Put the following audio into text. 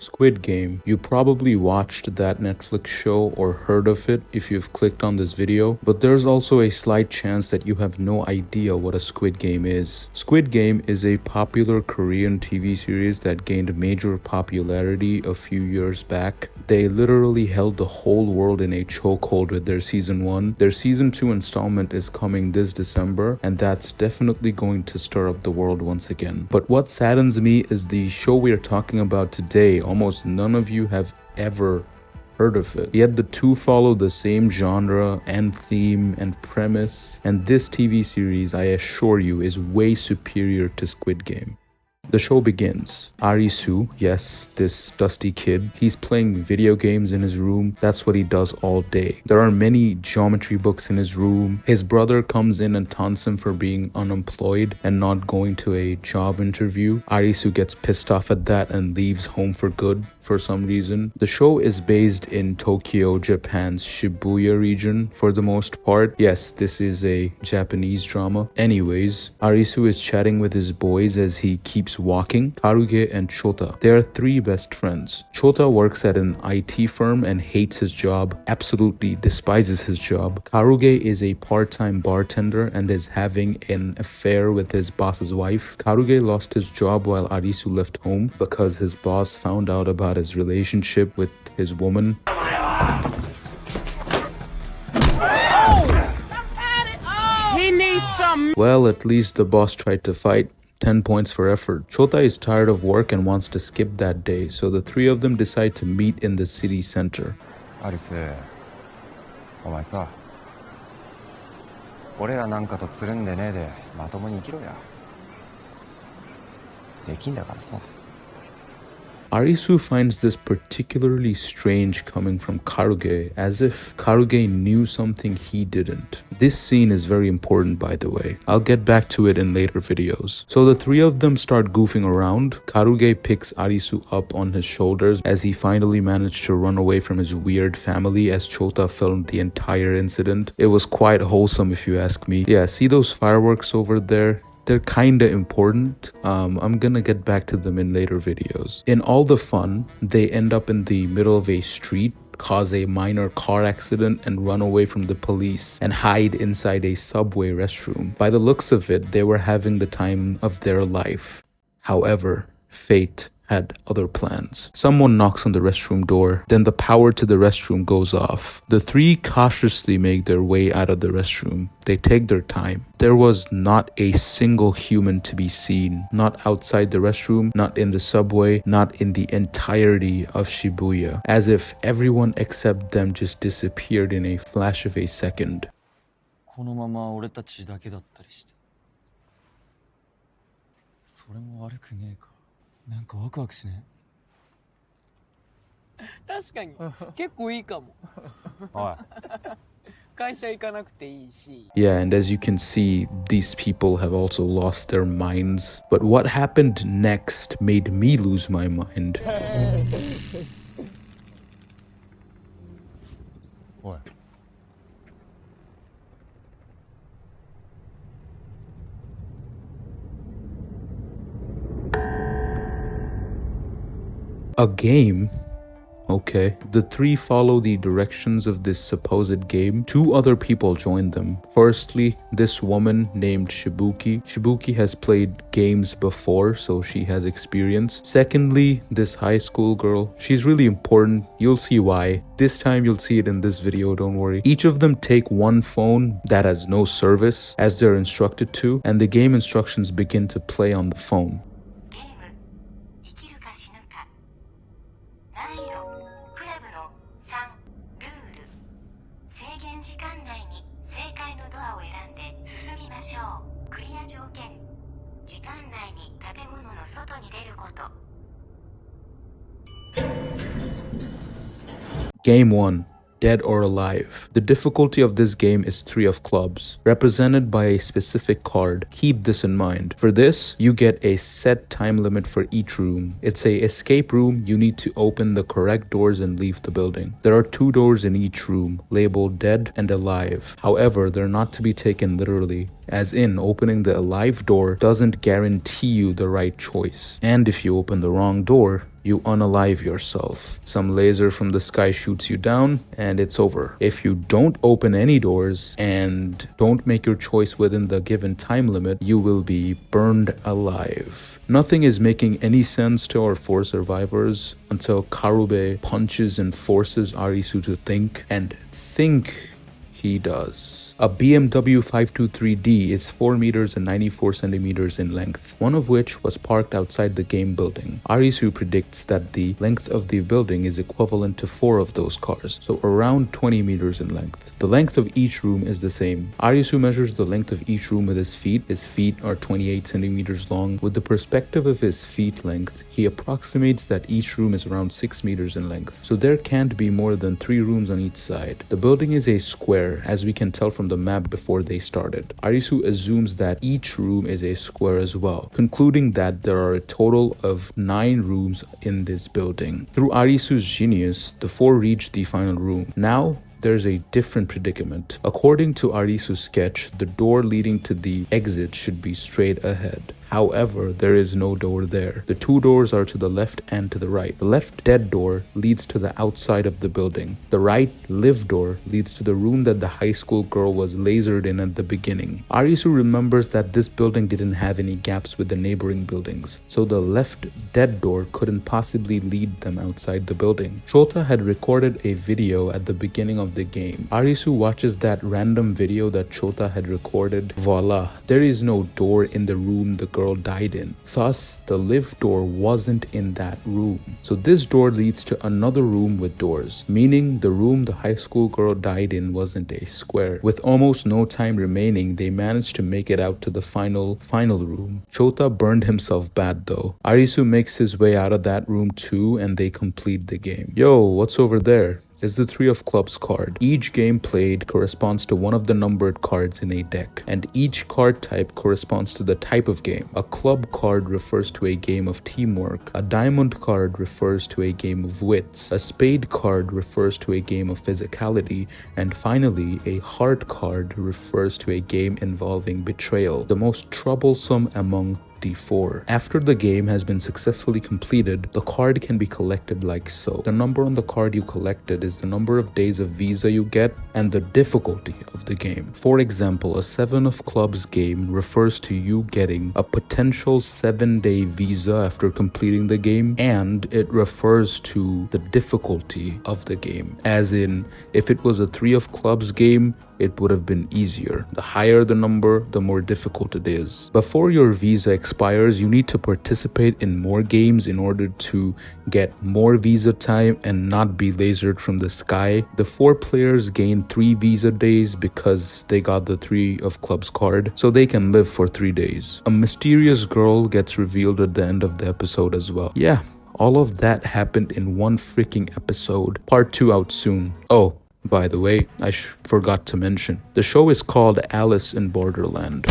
Squid Game. You probably watched that Netflix show or heard of it if you've clicked on this video, but there's also a slight chance that you have no idea what a Squid Game is. Squid Game is a popular Korean TV series that gained major popularity a few years back. They literally held the whole world in a chokehold with their season 1. Their season 2 installment is coming this December, and that's definitely going to stir up the world once again. But what saddens me is the show we are talking about today. Almost none of you have ever heard of it. Yet the two follow the same genre and theme and premise, and this TV series, I assure you, is way superior to Squid Game. The show begins. Arisu, yes, this dusty kid, he's playing video games in his room. That's what he does all day. There are many geometry books in his room. His brother comes in and taunts him for being unemployed and not going to a job interview. Arisu gets pissed off at that and leaves home for good for some reason. The show is based in Tokyo, Japan's Shibuya region for the most part. Yes, this is a Japanese drama. Anyways, Arisu is chatting with his boys as he keeps walking. Karuge and Chota. They are three best friends. Chota works at an IT firm and hates his job, absolutely despises his job. Karuge is a part-time bartender and is having an affair with his boss's wife. Karuge lost his job while Arisu left home because his boss found out about his relationship with his woman. He needs some. Well, at least the boss tried to fight. 10 points for effort. Chota is tired of work and wants to skip that day, so the three of them decide to meet in the city center. Arisu, お前さ、俺らなんかとつるんでねえでまともに生きろや。できんだからさ。Arisu finds this particularly strange coming from Karuge, as if Karuge knew something he didn't. This scene is very important, by the way. I'll get back to it in later videos. So the three of them start goofing around. Karuge picks Arisu up on his shoulders as he finally managed to run away from his weird family as Chota filmed the entire incident. It was quite wholesome if you ask me. Yeah, see those fireworks over there? They're kinda important. I'm gonna get back to them in later videos. In all the fun, they end up in the middle of a street, cause a minor car accident, and run away from the police and hide inside a subway restroom. By the looks of it, they were having the time of their life. However, fate had other plans. Someone knocks on the restroom door, then the power to the restroom goes off. The three cautiously make their way out of the restroom. They take their time. There was not a single human to be seen, not outside the restroom, not in the subway, not in the entirety of Shibuya, as if everyone except them just disappeared in a flash of a second. このまま俺たちだけだったりして。それも悪くねえか。なんかワクワクしね。確かに結構いいかも。おい。会社行かなくていいし。 Yeah, and as you can see, these people have also lost their minds. But what happened next made me lose my mind. おい。A game? Okay. The three follow the directions of this supposed game. Two other people join them. Firstly, this woman named Shibuki. Shibuki has played games before, so she has experience. Secondly, this high school girl. She's really important. You'll see why. This time you'll see it in this video, don't worry. Each of them take one phone that has no service, as they're instructed to, and the game instructions begin to play on the phone. Game 1. Dead or Alive. The difficulty of this game is 3 of clubs, represented by a specific card. Keep this in mind. For this, you get a set time limit for each room. It's a escape room. You need to open the correct doors and leave the building. There are 2 doors in each room, labeled Dead and Alive. However, they're not to be taken literally, as in opening the alive door doesn't guarantee you the right choice. And if you open the wrong door, you unalive yourself. Some laser from the sky shoots you down, and it's over. If you don't open any doors and don't make your choice within the given time limit, you will be burned alive. Nothing is making any sense to our four survivors until Karube punches and forces Arisu to think, and think he does. A BMW 523D is 4 meters and 94 centimeters in length, one of which was parked outside the game building. Arisu predicts that the length of the building is equivalent to 4 of those cars, so around 20 meters in length. The length of each room is the same. Arisu measures the length of each room with his feet. His feet are 28 centimeters long. With the perspective of his feet length, he approximates that each room is around 6 meters in length, so there can't be more than 3 rooms on each side. The building is a square, as we can tell from the map before they started. Arisu assumes that each room is a square as well, concluding that there are a total of 9 rooms in this building. Through Arisu's genius, the 4 reach the final room. Now, there's a different predicament. According to Arisu's sketch, the door leading to the exit should be straight ahead. However, there is no door there. The 2 doors are to the left and to the right. The left dead door leads to the outside of the building. The right live door leads to the room that the high school girl was lasered in at the beginning. Arisu remembers that this building didn't have any gaps with the neighboring buildings, so the left dead door couldn't possibly lead them outside the building. Chota had recorded a video at the beginning of the game. Arisu watches that random video that Chota had recorded. Voila, there is no door in the room the girl died in. Thus, the live door wasn't in that room. So this door leads to another room with doors, meaning the room the high school girl died in wasn't a square. With almost no time remaining, they managed to make it out to the final room. Chota burned himself bad though. Arisu makes his way out of that room too, and they complete the game. Yo, what's over there? Is the 3 of clubs card. Each game played corresponds to one of the numbered cards in a deck, and each card type corresponds to the type of game. A club card refers to a game of teamwork, a diamond card refers to a game of wits, a spade card refers to a game of physicality, and finally, a heart card refers to a game involving betrayal, the most troublesome among D4. After the game has been successfully completed, the card can be collected like so. The number on the card you collected is the number of days of visa you get and the difficulty of the game. For example, a 7 of clubs game refers to you getting a potential 7-day visa after completing the game, and it refers to the difficulty of the game. As in, if it was a 3 of clubs game, it would have been easier. The higher the number, the more difficult it is. Before your visa expires, you need to participate in more games in order to get more visa time and not be lasered from the sky. The 4 players gain 3 visa days because they got the 3 of clubs card, so they can live for 3 days. A mysterious girl gets revealed at the end of the episode as well. Yeah, all of that happened in one freaking episode. Part 2 out soon. Oh, by the way, I forgot to mention, the show is called Alice in Borderland.